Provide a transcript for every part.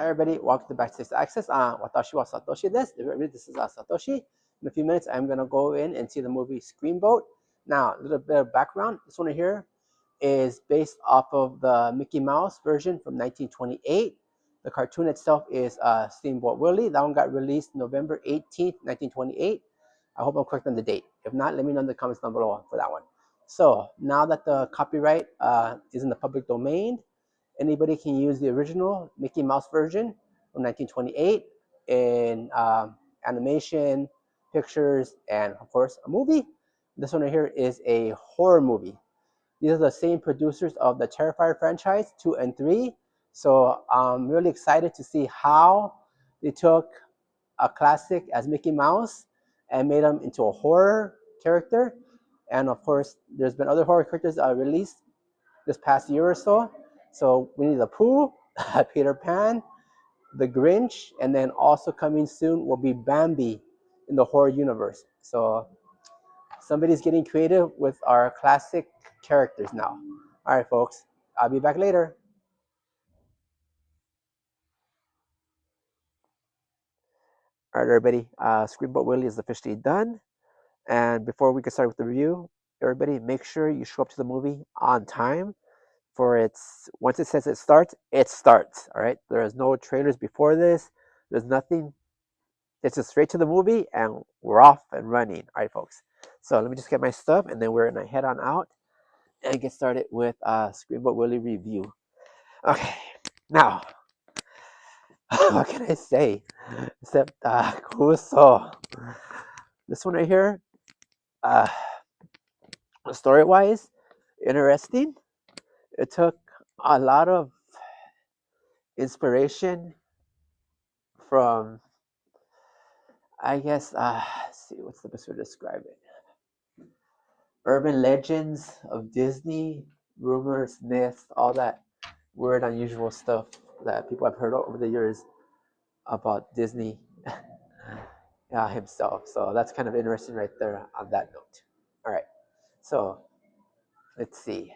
Hi everybody, welcome to Backstage Access. Watashi wa Satoshi desu. This is Satoshi. In a few minutes, I'm gonna go in and see the movie Screamboat. Now, a little bit of background. This one here is based off of the Mickey Mouse version from 1928. The cartoon itself is Steamboat Willie. That one got released November 18th, 1928. I hope I'm correct on the date. If not, let me know in the comments down below for that one. So now that the copyright is in the public domain, anybody can use the original Mickey Mouse version from 1928 in animation, pictures, and of course a movie. This one right here is a horror movie. These are the same producers of the Terrifier franchise 2 and 3. So I'm really excited to see how they took a classic as Mickey Mouse and made him into a horror character. And of course, there's been other horror characters released this past year or so. So Winnie the Pooh, Peter Pan, the Grinch, and then also coming soon will be Bambi in the horror universe. So somebody's getting creative with our classic characters now. All right, folks, I'll be back later. All right, everybody, Screenboat Willie is officially done. And before we get started with the review, everybody, make sure you show up to the movie on time. For its once it says it starts, it starts. All right, there is no trailers before this. There's nothing. It's just straight to the movie, and we're off and running. All right, folks. So let me just get my stuff, and then we're gonna head on out and get started with Screamboat Willie review. Okay, now what can I say except Kuso? This one right here, uh, story-wise, interesting. It took a lot of inspiration from, I guess, let's see, what's the best way to describe it? Urban legends of Disney, rumors, myths, all that weird, unusual stuff that people have heard over the years about Disney himself. So that's kind of interesting right there on that note. All right, so let's see.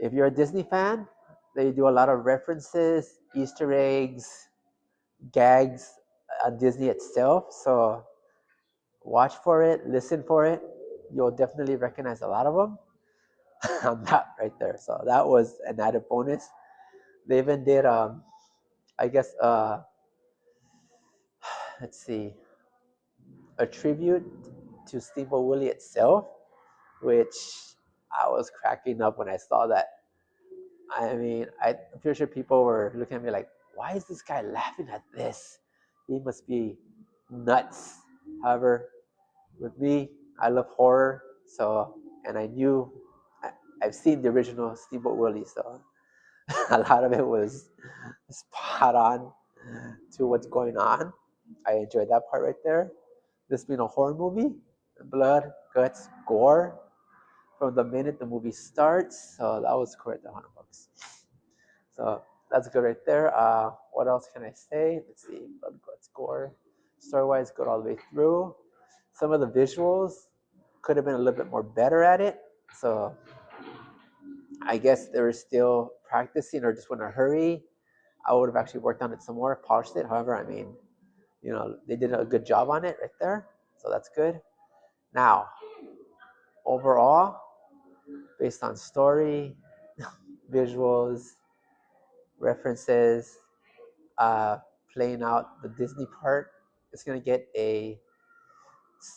If you're a Disney fan, they do a lot of references, Easter eggs, gags on Disney itself. So watch for it, listen for it. You'll definitely recognize a lot of them on that right there. So that was an added bonus. They even did, I guess, let's see, a tribute to Steamboat Willie itself, which I was cracking up when I saw that. I mean, I'm pretty sure people were looking at me like, why is this guy laughing at this? He must be nuts. However, with me, I love horror, so, and I knew, I've seen the original Steamboat Willie, so a lot of it was spot on to what's going on. I enjoyed that part right there. This being a horror movie, blood, guts, gore from the minute the movie starts. So that was correct, $100. So that's good right there. What else can I say? Let's see, blood, guts, gore. Story-wise, good all the way through. Some of the visuals could have been a little bit more better at it. So I guess they were still practicing or just want to hurry. I would have actually worked on it some more, polished it. However, I mean, they did a good job on it right there. So that's good. Now, overall, based on story, visuals, references, playing out the Disney part, it's going to get a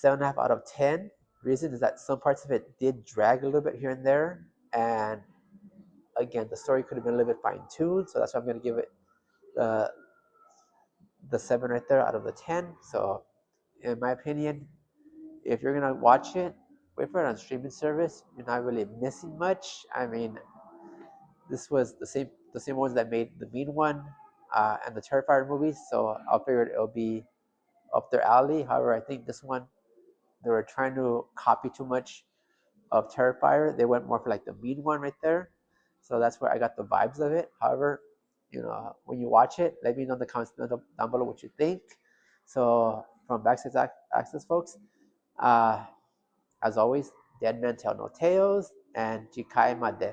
7.5 out of 10. Reason is that some parts of it did drag a little bit here and there. And again, the story could have been a little bit fine-tuned. So that's why I'm going to give it the 7 right there out of the 10. So in my opinion, if you're gonna watch it, wait for it on streaming service. You're not really missing much. I mean, this was the same ones that made the Mean One and the Terrifier movies, so I figured it'll be up their alley. However, I think this one they were trying to copy too much of Terrifier. They went more for like the Mean One right there, so that's where I got the vibes of it. However, when you watch it, let me know in the comments down below what you think. So from Backstage Access, folks. As always, dead men tell no tales, and Jikai Made.